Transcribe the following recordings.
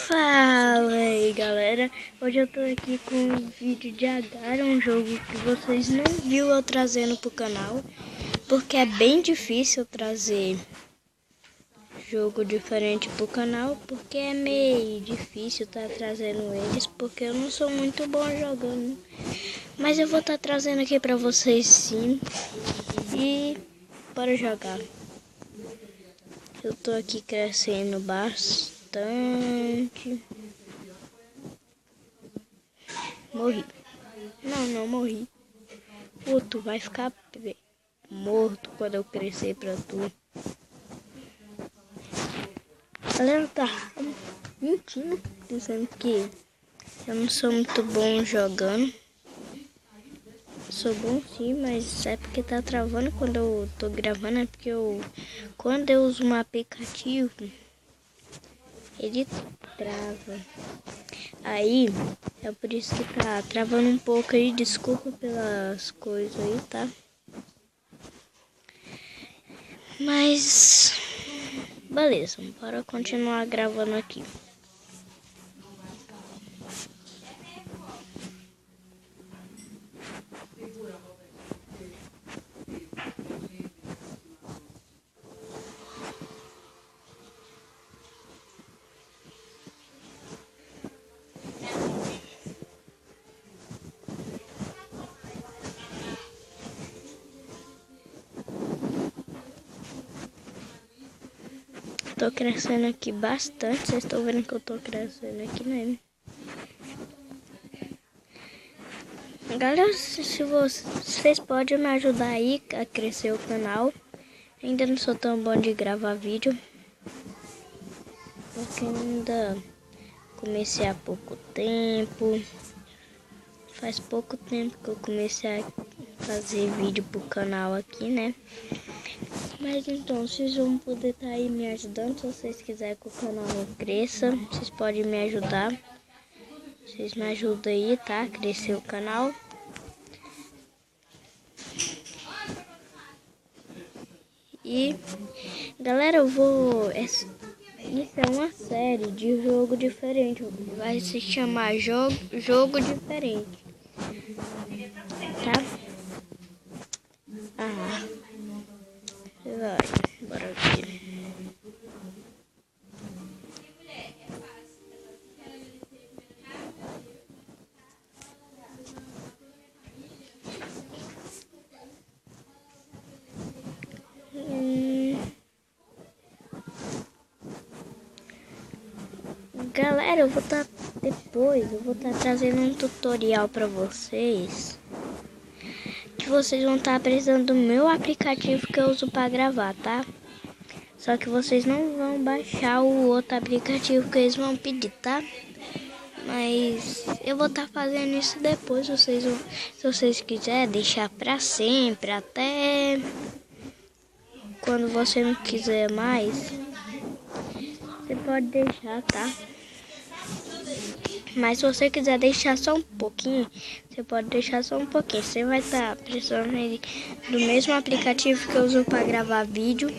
Fala aí galera, hoje eu tô aqui com um vídeo de Agar, um jogo que vocês não viram eu trazendo pro canal, porque é bem difícil trazer jogo diferente pro canal, porque é meio difícil tá trazendo eles, porque eu não sou muito bom jogando, mas eu vou estar trazendo aqui pra vocês sim, e bora jogar. Eu tô aqui crescendo bastante. Morri. Não morri. Pô, tu vai ficar morto quando eu crescer pra tu. A galera tá mentindo, dizendo que eu não sou muito bom jogando. Sou bom sim, mas é porque tá travando quando eu tô gravando. É porque quando eu uso um aplicativo, ele trava. Aí, é por isso que tá travando um pouco aí. Desculpa pelas coisas aí, tá? Mas, beleza, bora continuar gravando aqui. Tô crescendo aqui bastante, vocês estão vendo que eu tô crescendo aqui, né? Galera, se vocês podem me ajudar aí a crescer o canal. Ainda não sou tão bom de gravar vídeo, porque ainda comecei há pouco tempo. Faz pouco tempo que eu comecei a fazer vídeo pro canal aqui, né? Mas então, vocês vão poder estar aí me ajudando. Se vocês quiserem que o canal cresça, vocês podem me ajudar. Vocês me ajudam aí, tá? Crescer o canal. E, galera, isso é uma série de jogo diferente. Vai se chamar Jogo Diferente. Tá? Vai. Bora aqui. Galera, eu vou estar trazendo um tutorial para vocês, que vocês vão estar precisando do meu aplicativo que eu uso para gravar, tá? Só que vocês não vão baixar o outro aplicativo que eles vão pedir, tá? Mas eu vou estar fazendo isso depois, se vocês quiserem deixar para sempre, até quando você não quiser mais, você pode deixar, tá? Mas se você quiser deixar só um pouquinho, você pode deixar só um pouquinho. Você vai estar precisando do mesmo aplicativo que eu uso para gravar vídeo.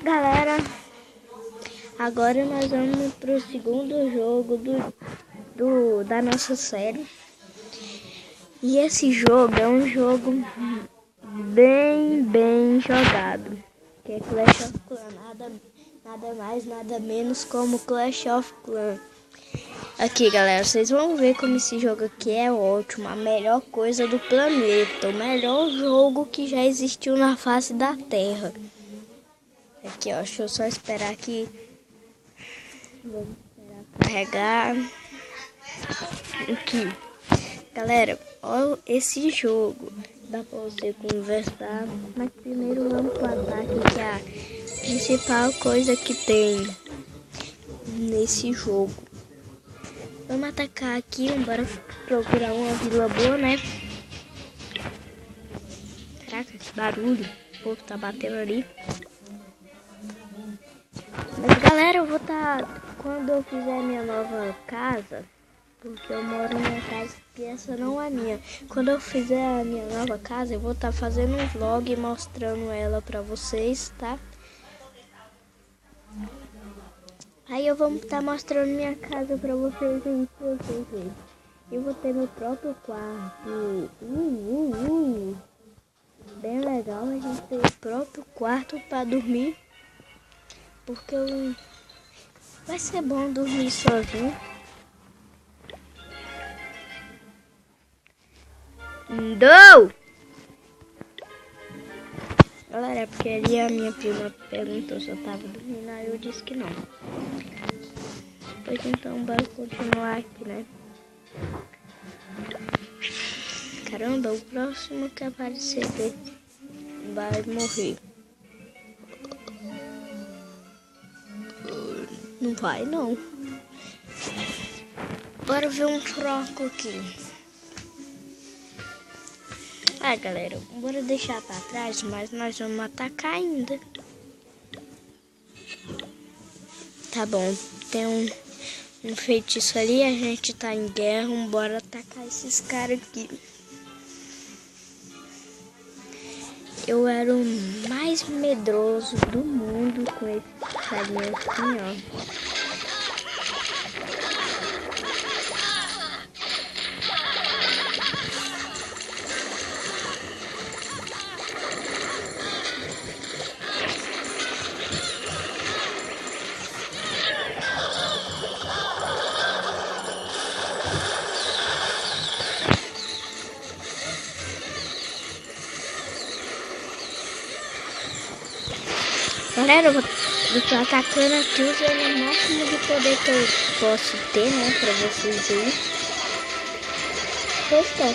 Galera, agora nós vamos pro segundo jogo da nossa série. E esse jogo é um jogo bem jogado, que é Clash of Clans, nada mais, nada menos como Clash of Clans. Aqui galera, vocês vão ver como esse jogo aqui é ótimo, a melhor coisa do planeta, o melhor jogo que já existiu na face da Terra. Aqui ó, deixa eu só esperar aqui, vamos esperar carregar. Aqui, galera, olha esse jogo. Dá pra você conversar, mas primeiro vamos pro ataque, que é a principal coisa que tem nesse jogo. Vamos atacar aqui, bora procurar uma vila boa, né? Caraca, que barulho, o povo tá batendo ali. Mas galera, eu vou quando eu fizer minha nova casa, Porque eu moro numa casa que essa não é minha. Quando eu fizer a minha nova casa, eu vou estar fazendo um vlog mostrando ela pra vocês, tá? Aí eu vou estar mostrando minha casa pra vocês aí, pra vocês verem. Eu vou ter meu próprio quarto. Bem legal, a gente tem o próprio quarto pra dormir. Porque vai ser bom dormir sozinho. Não! Galera, é porque ali a minha prima perguntou se eu tava dormindo, aí eu disse que não. Pois então, bora continuar aqui, né? Caramba, o próximo que aparecer vai morrer. Não vai, não. Bora ver um troco aqui. Ah, galera, bora deixar pra trás, mas nós vamos atacar ainda. Tá bom, tem um feitiço ali, a gente tá em guerra, bora atacar esses caras aqui. Eu era o mais medroso do mundo com esse carinha assim, ó. Galera, eu tô atacando aqui usando o máximo de poder que eu posso ter, né, pra vocês aí. Pois então,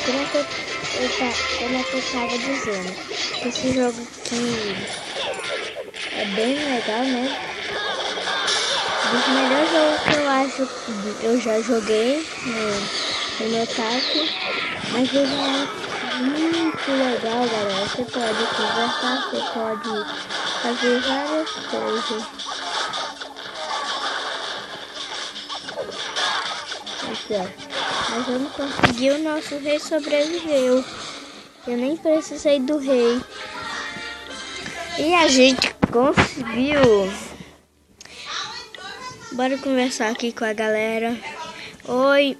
como eu tava dizendo, esse jogo aqui é bem legal, né? Dos melhores jogos que eu acho que eu já joguei no meu ataque, mas ele é muito legal, galera. Você pode conversar, você pode fazer várias coisas. Aqui, ó. Mas eu não consegui, o nosso rei sobreviveu. Eu nem precisei do rei. E a gente conseguiu. Bora conversar aqui com a galera. Oi.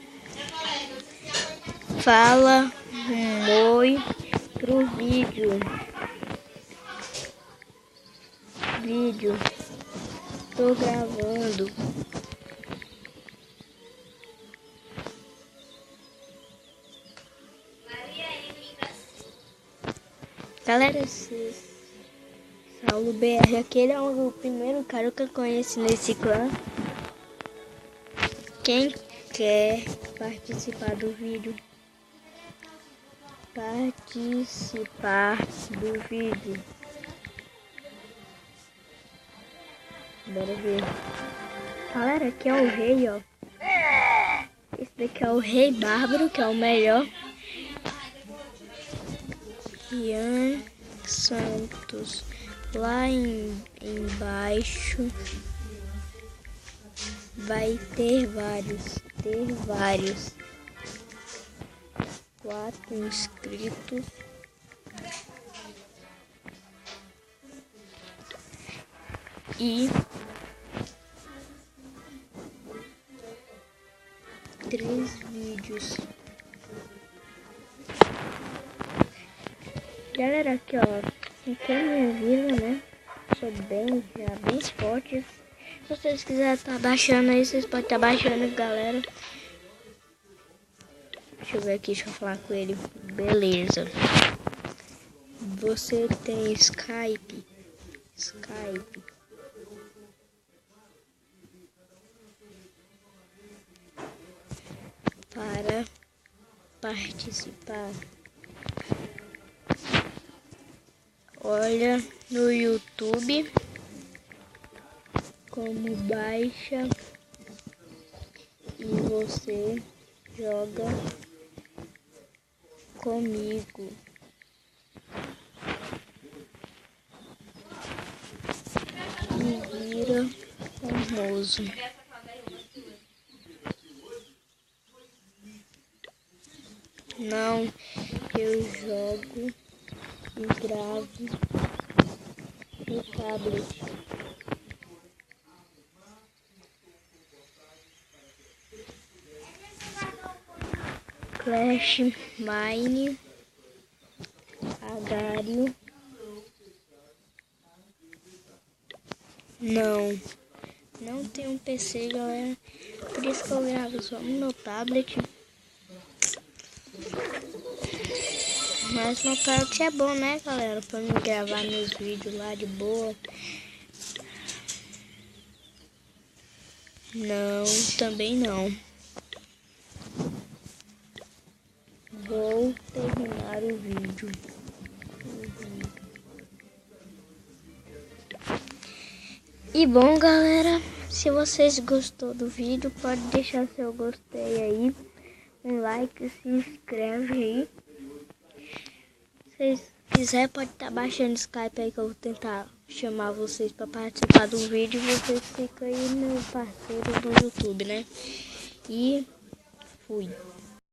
Fala um oi pro vídeo. Tô gravando. Galera, esse Saulo BR, aquele é o primeiro cara que eu conheço nesse clã. Quem quer participar do vídeo? Bora ver. Galera, aqui é o rei, ó. Esse daqui é o Rei Bárbaro, que é o melhor. Ian Santos. Lá embaixo vai ter vários. 4 inscritos. E 3 vídeos. Galera, aqui ó, aqui é a minha vila, né? Sou já bem forte. Se vocês quiserem estar baixando aí, vocês podem estar baixando, galera. Deixa eu ver aqui, deixa eu falar com ele. Beleza. Você tem Skype. Para participar. Olha no YouTube como baixa e você joga comigo. E vira famoso. Não, eu jogo e gravo no tablet. Clash Mine, Agario. Não tem um PC, galera. Por isso que eu gravo só no meu tablet. Mas meu tablet é bom, né, galera? Pra me gravar meus vídeos lá de boa. Não, também não. Vou terminar o vídeo. E bom, galera, se vocês gostou do vídeo, pode deixar seu gostei aí, um like, se inscreve aí. Se vocês quiserem, pode estar baixando o Skype aí que eu vou tentar chamar vocês para participar do vídeo. Vocês ficam aí meu parceiro do YouTube, né? E fui.